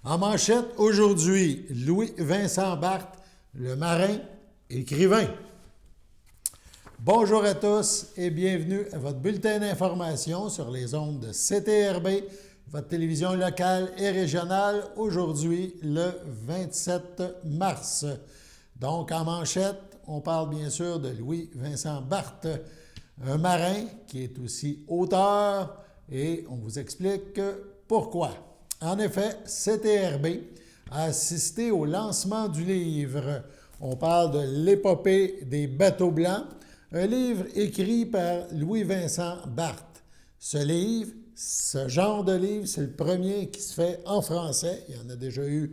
En manchette aujourd'hui, Louis-Vincent Barthes, le marin, écrivain. Bonjour à tous et bienvenue à votre bulletin d'information sur les ondes de CTRB, votre télévision locale et régionale, aujourd'hui le 27 mars. Donc en manchette, on parle bien sûr de Louis-Vincent Barthes, un marin qui est aussi auteur et on vous explique pourquoi. En effet, CTRB a assisté au lancement du livre. On parle de l'épopée des bateaux blancs, un livre écrit par Louis-Vincent Barthes. Ce genre de livre, c'est le premier qui se fait en français. Il y en a déjà eu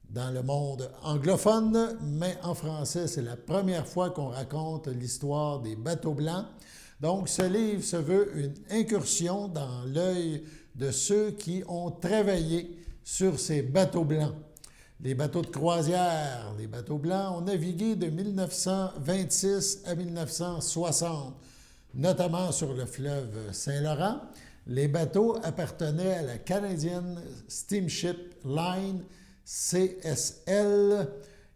dans le monde anglophone, mais en français, c'est la première fois qu'on raconte l'histoire des bateaux blancs. Donc, ce livre se veut une incursion dans l'œil de ceux qui ont travaillé sur ces bateaux blancs. Les bateaux de croisière, les bateaux blancs ont navigué de 1926 à 1960, notamment sur le fleuve Saint-Laurent. Les bateaux appartenaient à la Canadian Steamship Line, CSL,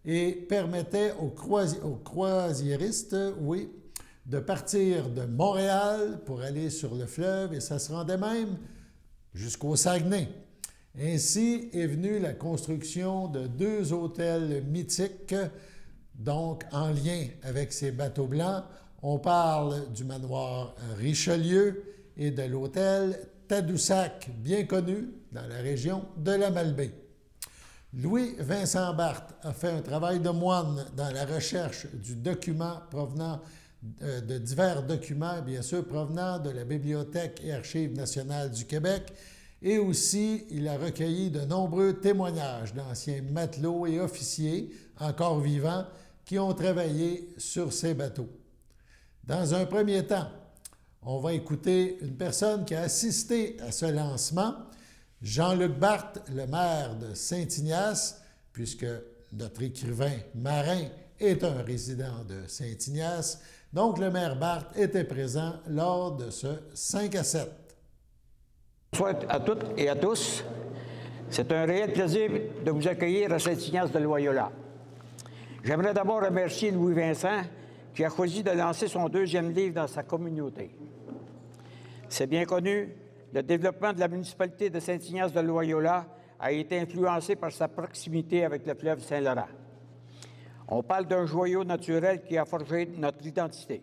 et permettaient aux croisiéristes, de partir de Montréal pour aller sur le fleuve, et ça se rendait même jusqu'au Saguenay. Ainsi est venue la construction de 2 hôtels mythiques, donc en lien avec ces bateaux blancs. On parle du manoir Richelieu et de l'hôtel Tadoussac, bien connu dans la région de la Malbaie. Louis-Vincent Barthes a fait un travail de moine dans la recherche du document provenant de divers documents, bien sûr, provenant de la Bibliothèque et Archives nationales du Québec, et aussi il a recueilli de nombreux témoignages d'anciens matelots et officiers encore vivants qui ont travaillé sur ces bateaux. Dans un premier temps, on va écouter une personne qui a assisté à ce lancement, Jean-Luc Barthes, le maire de Saint-Ignace, puisque notre écrivain marin est un résident de Saint-Ignace. Donc, le maire Barthes était présent lors de ce 5 à 7. Bonsoir à toutes et à tous. C'est un réel plaisir de vous accueillir à Saint-Ignace de Loyola. J'aimerais d'abord remercier Louis-Vincent qui a choisi de lancer son 2e livre dans sa communauté. C'est bien connu, le développement de la municipalité de Saint-Ignace de Loyola a été influencé par sa proximité avec le fleuve Saint-Laurent. On parle d'un joyau naturel qui a forgé notre identité.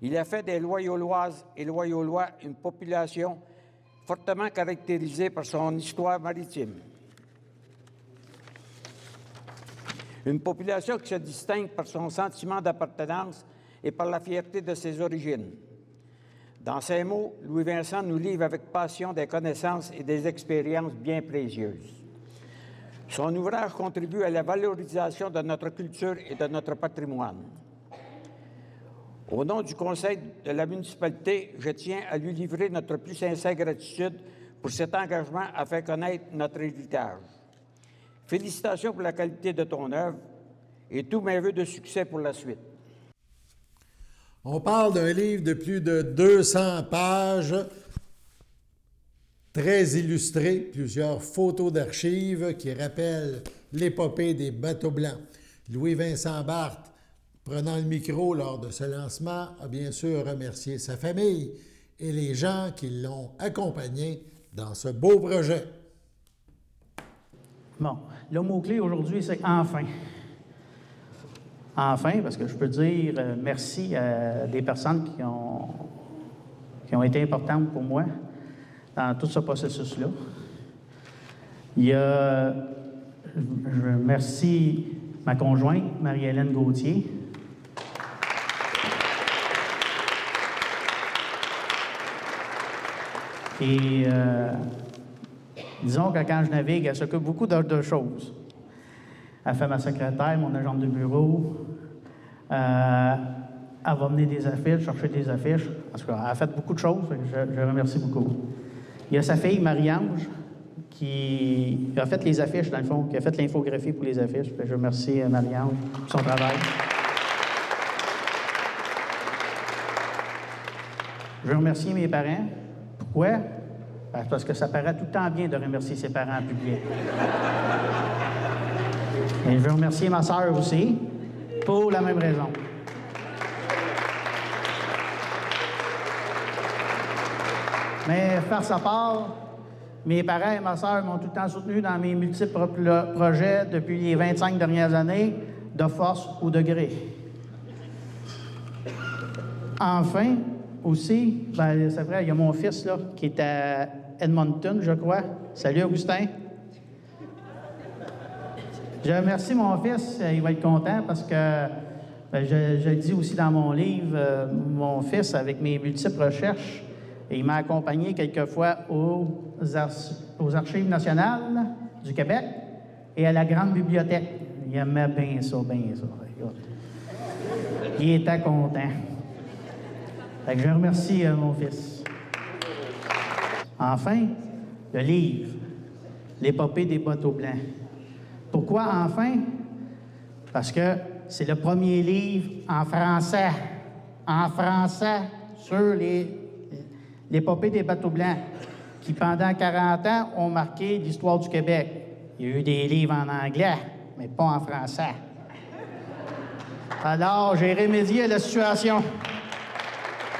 Il a fait des Loyauloises et Loyaulois une population fortement caractérisée par son histoire maritime. Une population qui se distingue par son sentiment d'appartenance et par la fierté de ses origines. Dans ces mots, Louis-Vincent nous livre avec passion des connaissances et des expériences bien précieuses. Son ouvrage contribue à la valorisation de notre culture et de notre patrimoine. Au nom du Conseil de la municipalité, je tiens à lui livrer notre plus sincère gratitude pour cet engagement à faire connaître notre héritage. Félicitations pour la qualité de ton œuvre et tous mes vœux de succès pour la suite. On parle d'un livre de plus de 200 pages, très illustré, plusieurs photos d'archives qui rappellent l'épopée des bateaux blancs. Louis-Vincent Barthes, prenant le micro lors de ce lancement, a bien sûr remercié sa famille et les gens qui l'ont accompagné dans ce beau projet. Bon, le mot-clé aujourd'hui, c'est « enfin ». Enfin, parce que je peux dire merci à des personnes qui ont été importantes pour moi dans tout ce processus-là. Je remercie ma conjointe, Marie-Hélène Gauthier. Et disons que quand je navigue, elle s'occupe beaucoup d'autres choses. Elle fait ma secrétaire, mon agent de bureau. Elle va mener des affiches, chercher des affiches. En tout cas, elle a fait beaucoup de choses. Je remercie beaucoup. Il y a sa fille, Marie-Ange, qui a fait les affiches, dans le fond, qui a fait l'infographie pour les affiches. Je remercie Marie-Ange pour son travail. Je remercie mes parents. Pourquoi? Ben, parce que ça paraît tout le temps bien de remercier ses parents en public. Et je veux remercier ma sœur aussi, pour la même raison. Mais farce à part, mes parents et ma sœur m'ont tout le temps soutenu dans mes multiples projets depuis les 25 dernières années, de force ou de gré. Enfin, aussi, ben, c'est vrai, il y a mon fils là, qui est à Edmonton, je crois. Salut, Augustin. Je remercie mon fils, il va être content parce que, ben, je le dis aussi dans mon livre, mon fils, avec mes multiples recherches, il m'a accompagné quelquefois aux Archives nationales du Québec et à la Grande Bibliothèque. Il aimait bien ça, bien ça. Il était content. Fait que je remercie mon fils. Enfin, le livre, L'épopée des bateaux blancs. Pourquoi enfin? Parce que c'est le premier livre en français sur l'épopée des bateaux blancs, qui pendant 40 ans ont marqué l'histoire du Québec. Il y a eu des livres en anglais, mais pas en français. Alors, j'ai remédié à la situation.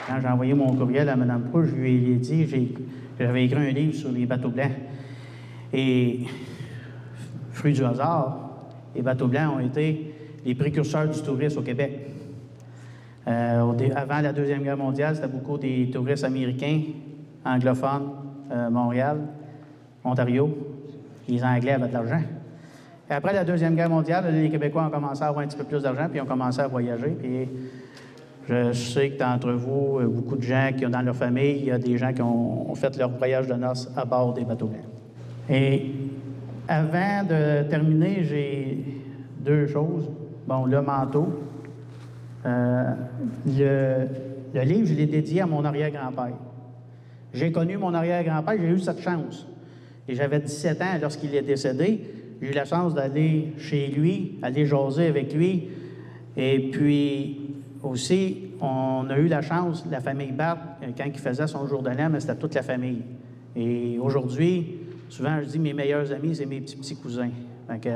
Quand j'ai envoyé mon courriel à Mme Proulx, je lui ai dit, j'avais écrit un livre sur les bateaux blancs. Et, fruit du hasard, les bateaux blancs ont été les précurseurs du tourisme au Québec. Avant la Deuxième Guerre mondiale, c'était beaucoup des touristes américains, anglophones, Montréal, Ontario. Les Anglais avaient de l'argent. Et après la Deuxième Guerre mondiale, les Québécois ont commencé à avoir un petit peu plus d'argent, puis ont commencé à voyager. Puis je sais que d'entre vous, beaucoup de gens qui ont dans leur famille, il y a des gens qui ont fait leur voyage de noces à bord des bateaux blancs. Et avant de terminer, j'ai deux choses. Bon, le manteau. Le livre, je l'ai dédié à mon arrière-grand-père. J'ai connu mon arrière-grand-père, j'ai eu cette chance. Et j'avais 17 ans lorsqu'il est décédé. J'ai eu la chance d'aller chez lui, aller jaser avec lui. Et puis aussi, on a eu la chance, la famille Barthes, quand il faisait son jour de l'an, mais c'était toute la famille. Et aujourd'hui, souvent, je dis mes meilleurs amis, c'est mes petits cousins. Donc,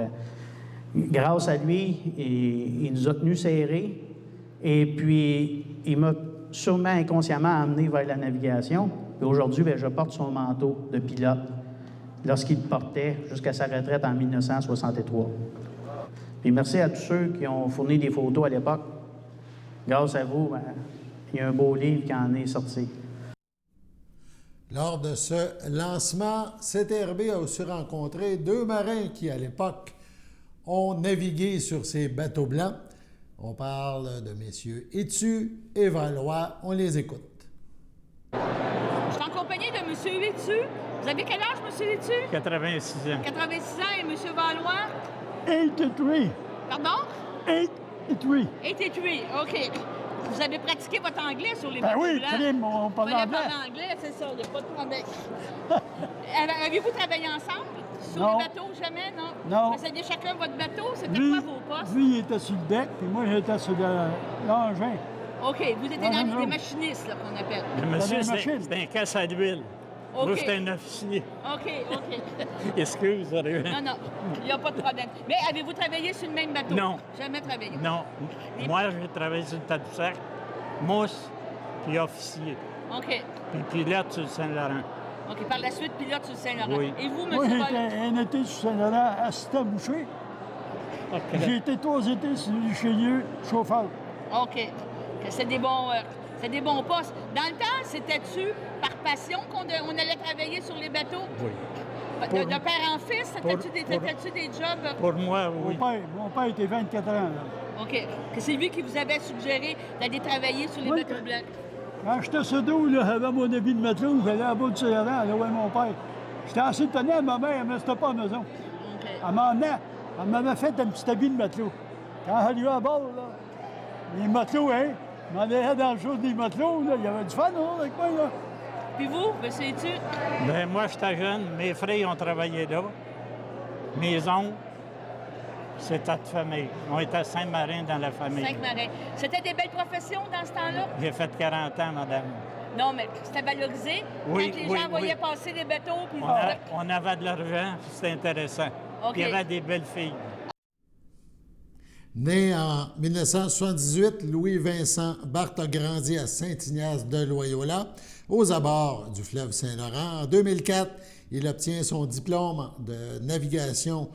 grâce à lui, il nous a tenus serrés. Et puis, il m'a sûrement inconsciemment amené vers la navigation. Et aujourd'hui, bien, je porte son manteau de pilote lorsqu'il le portait jusqu'à sa retraite en 1963. Puis merci à tous ceux qui ont fourni des photos à l'époque. Grâce à vous, bien, il y a un beau livre qui en est sorti. Lors de ce lancement, CTRB a aussi rencontré deux marins qui, à l'époque, ont navigué sur ces bateaux blancs. On parle de messieurs Étu et Valois. On les écoute. Je suis en compagnie de M. Étu. Vous avez quel âge, M. Étu? 86 ans. 86 ans. Et M. Valois? 83. Pardon? 83. 83, OK. Vous avez pratiqué votre anglais sur les Ben bateaux oui, blancs? crime, on parle Vous anglais. parler anglais, c'est ça, il n'y a pas de problème. Avez-vous travaillé ensemble sur Non. les bateaux? Jamais, non? Non. Vous aviez chacun votre bateau? C'était Lui, quoi vos postes? lui, il était sur le deck, puis moi, j'étais sur l'engin. OK, vous étiez Non, dans non. les machinistes, là, qu'on appelle. Dans Le monsieur, les c'était machines. c'était un casse à l'huile. OK. Moi, j'étais un officier. OK, OK. Excuse, sérieux. Non, non, il n'y a pas de problème. Mais avez-vous travaillé sur le même bateau? Non. Jamais travaillé? Non. Moi, j'ai travaillé sur le Tadoussac, mousse, puis officier. OK. Puis pilote sur le Saint-Laurent. OK, par la suite, pilote sur le Saint-Laurent. Oui. Et vous, Moi, M. j'étais un été sur Saint-Laurent, assistant boucher. J'ai été 3 étés sur le Chenieux, chauffeur. OK. C'est des bons postes. Dans le temps, c'était-tu par passion qu'on allait travailler sur les bateaux? Oui. De père en fils, c'était-tu des jobs? Pour moi, oui. Mon père était 24 ans. Là. OK. Que c'est lui qui vous avait suggéré d'aller travailler sur les Oui. bateaux blancs. Quand j'étais sur dos, là, j'avais mon habit de matelot, j'allais à bas du Saint-Laurent, là où est mon père. J'étais assez étonné à ma mère, elle ne me restait pas à la maison. OK. Elle m'en emmenait, elle m'avait fait un petit habit de matelot. Quand elle est à bord, là, les matelots, hein, je m'en allais dans le chose des matelots, là, il y avait du fun, hein, avec moi, là. Puis vous, monsieur Étu? Ben, moi, j'étais jeune. Mes frères ont travaillé là. Mes oncles, c'était de famille. On était 5 marins dans la famille. 5 marins. C'était des belles professions dans ce temps-là? J'ai fait 40 ans, madame. Non, mais c'était valorisé. Oui, Quand les oui, gens voyaient oui. passer des bateaux, puis On avait de l'argent, c'était intéressant. OK. Puis il y avait des belles filles. Né en 1978, Louis-Vincent Barthes a grandi à Saint-Ignace-de-Loyola, aux abords du fleuve Saint-Laurent. En 2004, il obtient son diplôme de navigation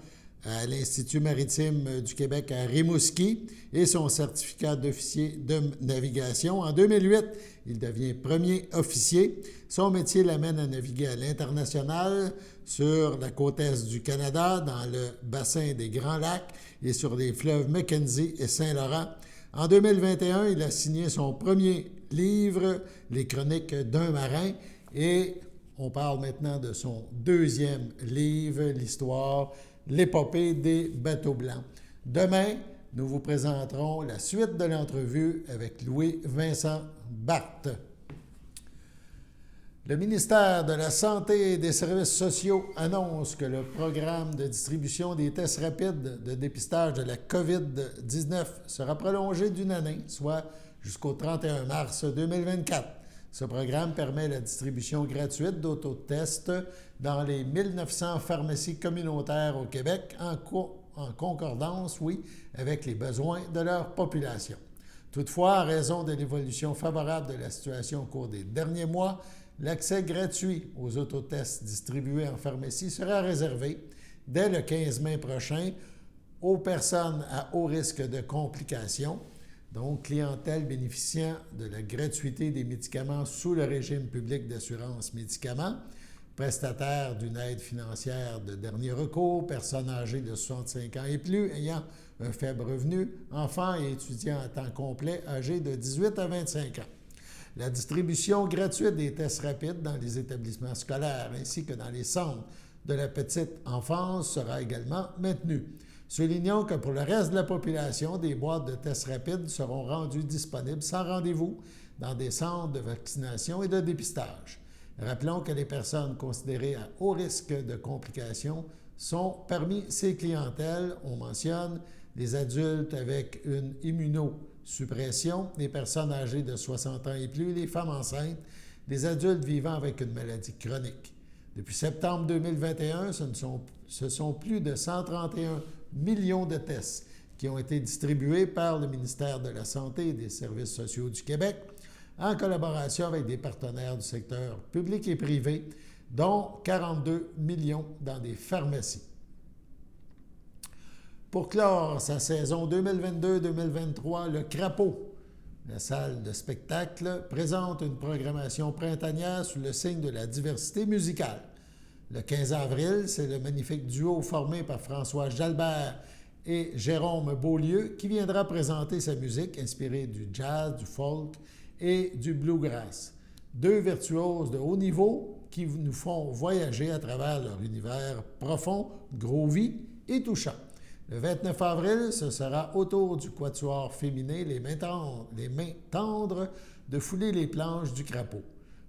à l'Institut maritime du Québec à Rimouski et son certificat d'officier de navigation. En 2008, il devient premier officier. Son métier l'amène à naviguer à l'international sur la côte est du Canada, dans le bassin des Grands Lacs et sur les fleuves Mackenzie et Saint-Laurent. En 2021, il a signé son premier livre, Les Chroniques d'un marin, et on parle maintenant de son deuxième livre, l'histoire, l'épopée des bateaux blancs. Demain, nous vous présenterons la suite de l'entrevue avec Louis-Vincent Barthes. Le ministère de la Santé et des Services sociaux annonce que le programme de distribution des tests rapides de dépistage de la COVID-19 sera prolongé d'une année, soit jusqu'au 31 mars 2024. Ce programme permet la distribution gratuite d'autotests dans les 1900 pharmacies communautaires au Québec en concordance, avec les besoins de leur population. Toutefois, en raison de l'évolution favorable de la situation au cours des derniers mois, l'accès gratuit aux autotests distribués en pharmacie sera réservé dès le 15 mai prochain aux personnes à haut risque de complications, donc clientèle bénéficiant de la gratuité des médicaments sous le régime public d'assurance médicaments, prestataires d'une aide financière de dernier recours, personnes âgées de 65 ans et plus ayant un faible revenu, enfants et étudiants à temps complet âgés de 18 à 25 ans. La distribution gratuite des tests rapides dans les établissements scolaires ainsi que dans les centres de la petite enfance sera également maintenue. Soulignons que pour le reste de la population, des boîtes de tests rapides seront rendues disponibles sans rendez-vous dans des centres de vaccination et de dépistage. Rappelons que les personnes considérées à haut risque de complications sont parmi ces clientèles. On mentionne les adultes avec une immunosuppression, les personnes âgées de 60 ans et plus, les femmes enceintes, les adultes vivant avec une maladie chronique. Depuis septembre 2021, ce sont plus de 131 millions de tests qui ont été distribués par le ministère de la Santé et des Services sociaux du Québec en collaboration avec des partenaires du secteur public et privé, dont 42 millions dans des pharmacies. Pour clore sa saison 2022-2023, le Crapaud, la salle de spectacle, présente une programmation printanière sous le signe de la diversité musicale. Le 15 avril, c'est le magnifique duo formé par François Jalbert et Jérôme Beaulieu qui viendra présenter sa musique inspirée du jazz, du folk et du bluegrass. Deux virtuoses de haut niveau qui nous font voyager à travers leur univers profond, groovy et touchant. Le 29 avril, ce sera au tour du quatuor féminin Les Mains tendres de fouler les planches du Crapaud.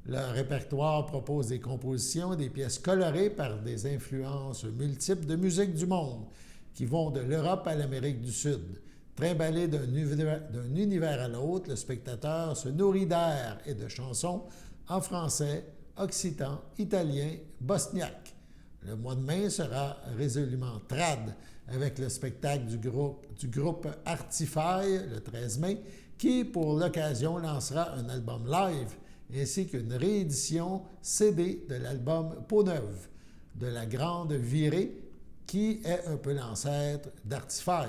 Leur répertoire propose des compositions et des pièces colorées par des influences multiples de musique du monde qui vont de l'Europe à l'Amérique du Sud. Trimballé d'un univers à l'autre, le spectateur se nourrit d'air et de chansons en français, occitan, italien, bosniaque. Le mois de mai sera résolument trad avec le spectacle du groupe Artify le 13 mai qui, pour l'occasion, lancera un album live ainsi qu'une réédition CD de l'album Peau neuve de la Grande Virée qui est un peu l'ancêtre d'Artify.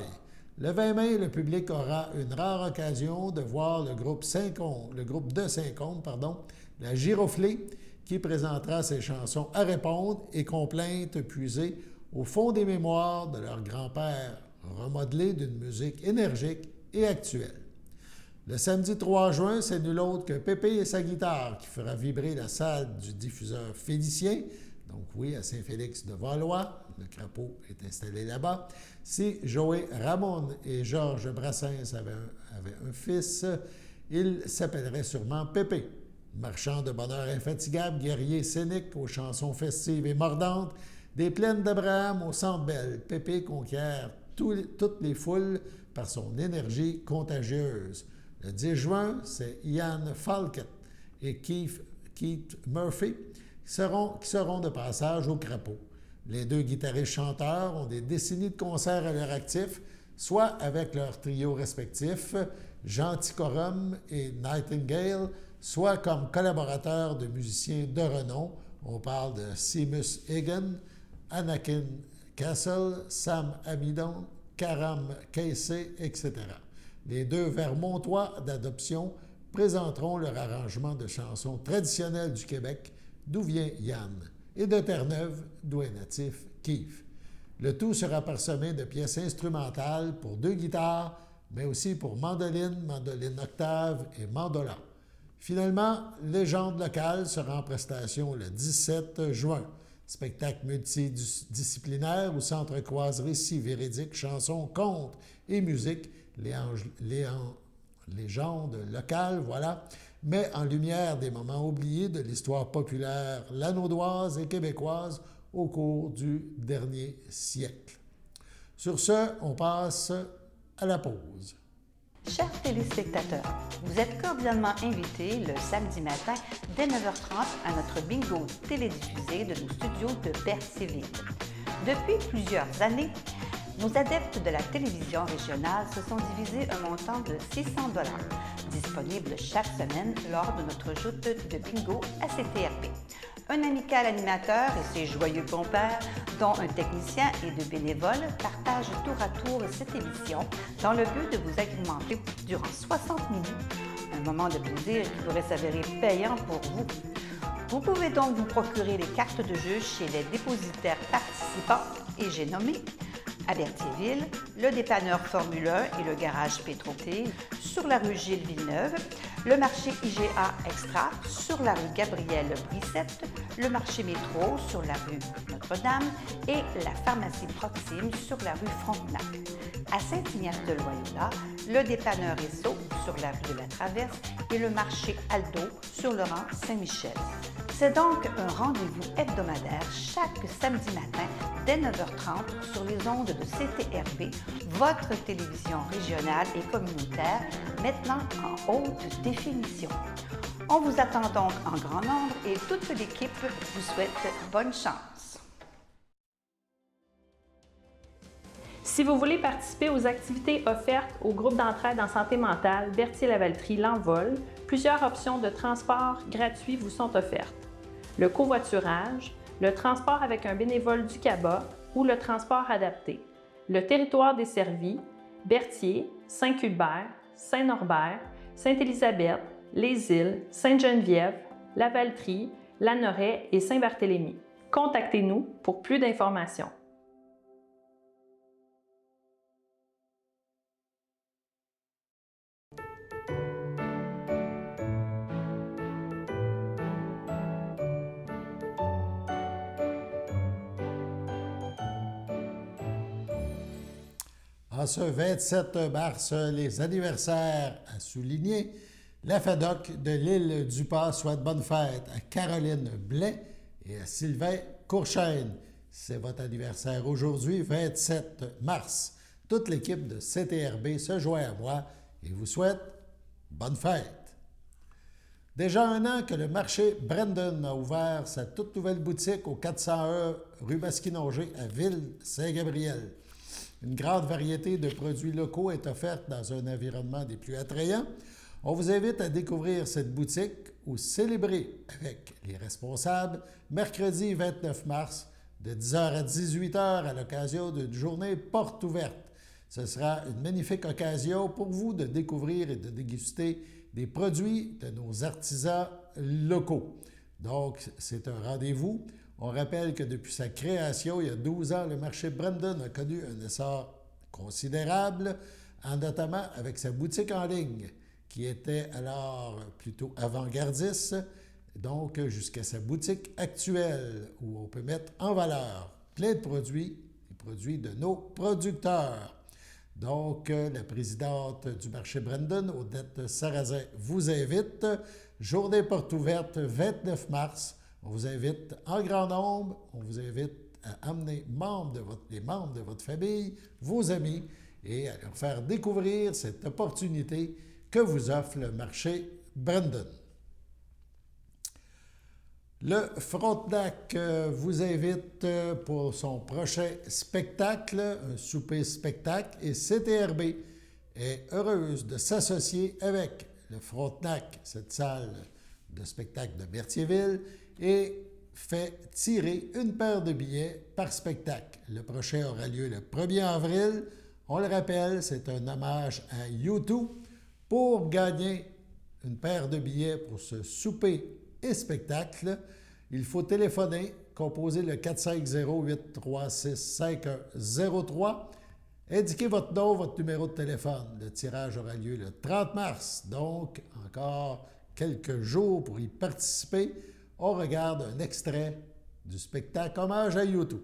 Le 20 mai, le public aura une rare occasion de voir le groupe de Saint-Côme, la Giroflée, qui présentera ses chansons à répondre et complaintes puisées au fond des mémoires de leur grand-père, remodelé d'une musique énergique et actuelle. Le samedi 3 juin, c'est nul autre que Pépé et sa guitare qui fera vibrer la salle du diffuseur Félicien, donc oui, à Saint-Félix-de-Valois, le Crapaud est installé là-bas. Si Joé Ramon et Georges Brassens avaient un fils, il s'appellerait sûrement Pépé. Marchand de bonheur infatigable, guerrier scénique aux chansons festives et mordantes, des plaines d'Abraham au Centre Bell, Pépé conquiert toutes les foules par son énergie contagieuse. Le 10 juin, c'est Ian Falkett et Keith Murphy, qui seront de passage au Crapaud. Les deux guitaristes-chanteurs ont des décennies de concerts à leur actif, soit avec leurs trios respectifs, Gentilcorum et Nightingale, soit comme collaborateurs de musiciens de renom. On parle de Seamus Egan, Anakin Castle, Sam Amidon, Karam Casey, etc. Les deux Vermontois d'adoption présenteront leur arrangement de chansons traditionnelles du Québec, d'où vient Yann, et de Terre-Neuve, d'où est natif Keith. Le tout sera parsemé de pièces instrumentales pour deux guitares, mais aussi pour mandoline, mandoline octave et mandola. Finalement, Légende locale sera en prestation le 17 juin. Spectacle multidisciplinaire où s'entrecroisent récits véridiques, chansons, contes et musique, légende locale, voilà, mais en lumière des moments oubliés de l'histoire populaire lanaudoise et québécoise au cours du dernier siècle. Sur ce, on passe à la pause. Chers téléspectateurs, vous êtes cordialement invités le samedi matin dès 9h30 à notre bingo télédiffusé de nos studios de Berthierville. Depuis plusieurs années, nos adeptes de la télévision régionale se sont divisés un montant de 600 $, disponible chaque semaine lors de notre joute de bingo à CTRP. Un amical animateur et ses joyeux compères, dont un technicien et deux bénévoles, partagent tour à tour cette émission dans le but de vous agrémenter durant 60 minutes. Un moment de plaisir qui pourrait s'avérer payant pour vous. Vous pouvez donc vous procurer les cartes de jeu chez les dépositaires participants et j'ai nommé à Berthierville, le dépanneur Formule 1 et le garage Pétroté, sur la rue Gilles Villeneuve, le marché IGA Extra sur la rue Gabrielle Brissette, le marché Métro sur la rue Notre-Dame et la pharmacie Proxime sur la rue Frontenac. À Saint-Ignace-de-Loyola, le dépanneur Esso sur la rue de la Traverse et le marché Aldo sur le rang Saint-Michel. C'est donc un rendez-vous hebdomadaire chaque samedi matin dès 9h30 sur les ondes de CTRB, votre télévision régionale et communautaire, maintenant en haute définition. On vous attend donc en grand nombre et toute l'équipe vous souhaite bonne chance. Si vous voulez participer aux activités offertes au groupe d'entraide en santé mentale Berthier-Lavaltrie L'Envol, plusieurs options de transport gratuits vous sont offertes. Le covoiturage, le transport avec un bénévole du CABA ou le transport adapté. Le territoire desservi, Berthier, Saint-Cuthbert, Saint-Norbert, Sainte-Élisabeth, Les Îles, Sainte-Geneviève, Lavaltrie, Lanoraie et Saint-Barthélemy. Contactez-nous pour plus d'informations. En ce 27 mars, les anniversaires à souligner, la FADOC de l'île du Pas souhaite bonne fête à Caroline Blais et à Sylvain Courchaine. C'est votre anniversaire aujourd'hui, 27 mars. Toute l'équipe de CTRB se joint à moi et vous souhaite bonne fête. Déjà un an que le marché Brandon a ouvert sa toute nouvelle boutique au 401 rue Masquinongé à Ville-Saint-Gabriel. Une grande variété de produits locaux est offerte dans un environnement des plus attrayants. On vous invite à découvrir cette boutique ou célébrer avec les responsables mercredi 29 mars de 10h à 18h à l'occasion d'une journée porte ouverte. Ce sera une magnifique occasion pour vous de découvrir et de déguster des produits de nos artisans locaux. Donc, c'est un rendez-vous. On rappelle que depuis sa création, il y a 12 ans, le marché Brandon a connu un essor considérable, notamment avec sa boutique en ligne, qui était alors plutôt avant-gardiste, donc jusqu'à sa boutique actuelle, où on peut mettre en valeur plein de produits, les produits de nos producteurs. Donc, la présidente du marché Brandon, Odette Sarrazin, vous invite. Journée porte ouverte, 29 mars. On vous invite en grand nombre, on vous invite à amener les membres de votre famille, vos amis, et à leur faire découvrir cette opportunité que vous offre le marché Brandon. Le Frontenac vous invite pour son prochain spectacle, un souper-spectacle, et CTRB est heureuse de s'associer avec le Frontenac, cette salle de spectacle de Berthierville, et fait tirer une paire de billets par spectacle. Le prochain aura lieu le 1er avril. On le rappelle, c'est un hommage à U2. Pour gagner une paire de billets pour ce souper et spectacle, il faut téléphoner, composer le 450-836-5103, indiquez votre nom, votre numéro de téléphone. Le tirage aura lieu le 30 mars, donc encore quelques jours pour y participer. On regarde un extrait du spectacle hommage à U2.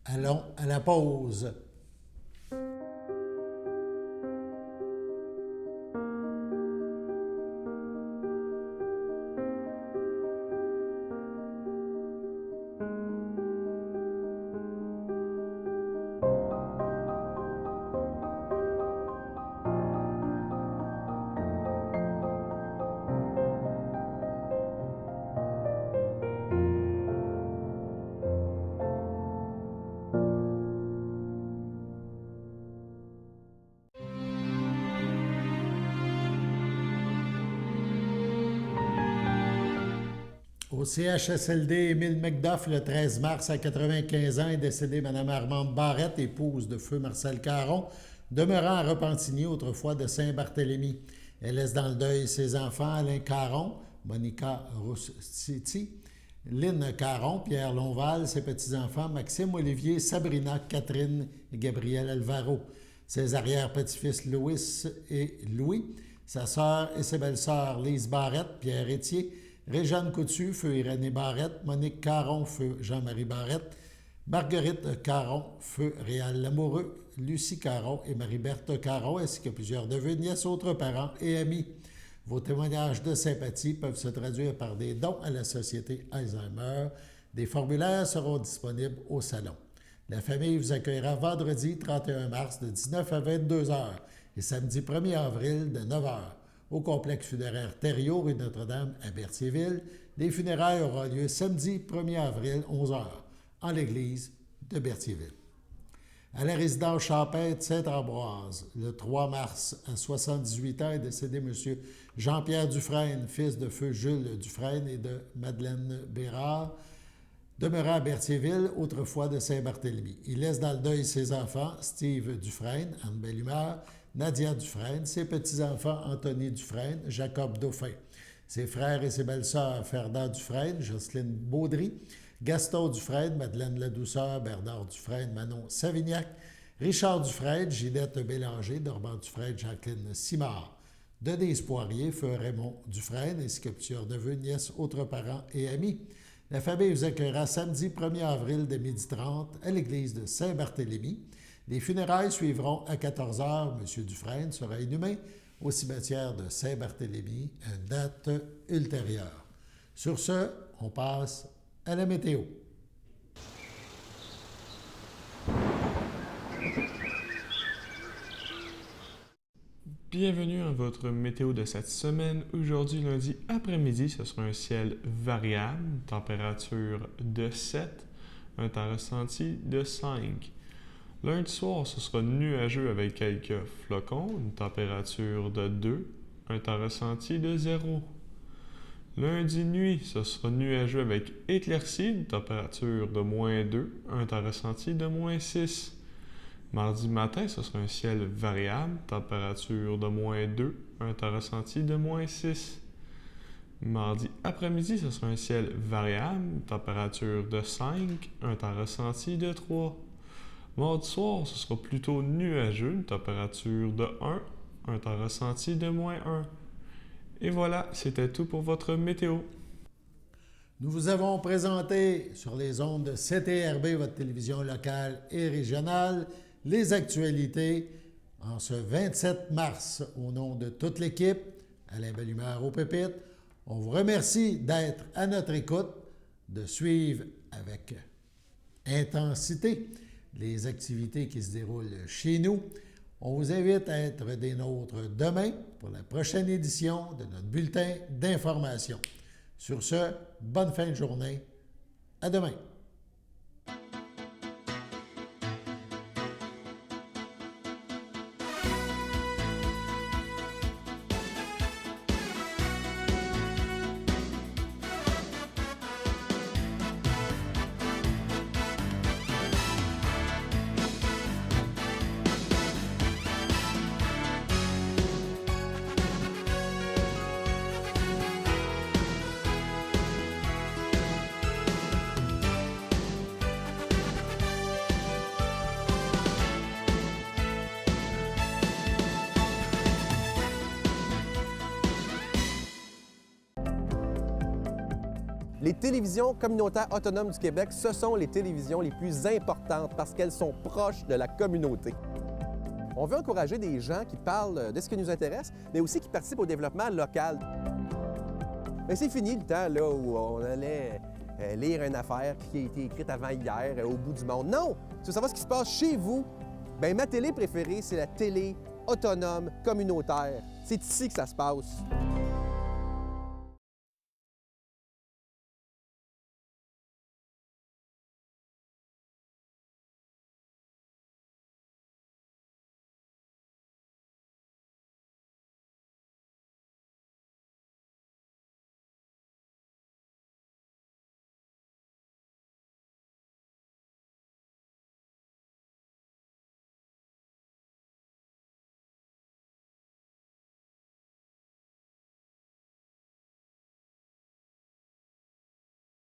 Allons à la pause. Au CHSLD, Émile McDuff, le 13 mars à 95 ans, est décédée Mme Armande Barrette, épouse de feu Marcel Caron, demeurant à Repentigny, autrefois de Saint-Barthélemy. Elle laisse dans le deuil ses enfants Alain Caron, Monica Roussiti, Lynn Caron, Pierre Lonval, ses petits-enfants Maxime, Olivier, Sabrina, Catherine et Gabriel Alvaro, ses arrière-petits-fils Louis et Louis, sa sœur et ses belles-sœurs Lise Barrette, Pierre Étier, Réjeanne Coutu, feu Irénée Barrette, Monique Caron, feu Jean-Marie Barrette, Marguerite Caron, feu Réal Lamoureux, Lucie Caron et Marie-Berthe Caron, ainsi que plusieurs neveux, nièces, autres parents et amis. Vos témoignages de sympathie peuvent se traduire par des dons à la Société Alzheimer, Des formulaires seront disponibles au salon. La famille vous accueillera vendredi 31 mars de 19 à 22 heures et samedi 1er avril de 9 heures au complexe funéraire Thériault, rue Notre-Dame à Berthierville. Les funérailles auront lieu samedi 1er avril 11 heures en l'église de Berthierville. À la résidence champêtre Sainte-Ambroise, le 3 mars, à 78 ans, est décédé M. Jean-Pierre Dufresne, fils de feu Jules Dufresne et de Madeleine Bérard, demeurant à Berthierville, autrefois de Saint-Barthélemy. Il laisse dans le deuil ses enfants, Steve Dufresne, Anne Bellumeur, Nadia Dufresne, ses petits-enfants, Anthony Dufresne, Jacob Dauphin, ses frères et ses belles-sœurs, Ferdinand Dufresne, Jocelyne Baudry, Gaston Dufresne, Madeleine Ladouceur, Bernard Dufresne, Manon Savignac, Richard Dufresne, Ginette Bélanger, Normand Dufresne, Jacqueline Simard, Denise Poirier, feu Raymond Dufresne, ainsi que plusieurs neveux, nièces, autres parents et amis. La famille vous accueillera samedi 1er avril de 12h30 à l'église de Saint-Barthélemy. Les funérailles suivront à 14h. M. Dufresne sera inhumé au cimetière de Saint-Barthélemy à une date ultérieure. Sur ce, on passe à la météo. Bienvenue à votre météo de cette semaine. Aujourd'hui, lundi après-midi, ce sera un ciel variable, température de 7, un temps ressenti de 5. Lundi soir, ce sera nuageux avec quelques flocons, une température de 2, un temps ressenti de 0. Lundi nuit, ce sera nuageux avec éclaircies, une température de -2, un temps ressenti de -6. Mardi matin, ce sera un ciel variable, température de -2, un temps ressenti de -6. Mardi après-midi, ce sera un ciel variable, température de 5, un temps ressenti de 3. Mardi soir, ce sera plutôt nuageux, une température de 1, un temps ressenti de -1. Et voilà, c'était tout pour votre météo. Nous vous avons présenté sur les ondes de CTRB, votre télévision locale et régionale, les actualités en ce 27 mars. Au nom de toute l'équipe, Alain Bellumeur au pupitre, on vous remercie d'être à notre écoute, de suivre avec intensité les activités qui se déroulent chez nous. On vous invite à être des nôtres demain pour la prochaine édition de notre bulletin d'information. Sur ce, bonne fin de journée. À demain. Les télévisions communautaires autonomes du Québec, ce sont les télévisions les plus importantes parce qu'elles sont proches de la communauté. On veut encourager des gens qui parlent de ce qui nous intéresse, mais aussi qui participent au développement local. Mais c'est fini le temps là, où on allait lire une affaire qui a été écrite avant hier au bout du monde. Non! Tu veux savoir ce qui se passe chez vous? Bien, ma télé préférée, c'est la télé autonome communautaire. C'est ici que ça se passe.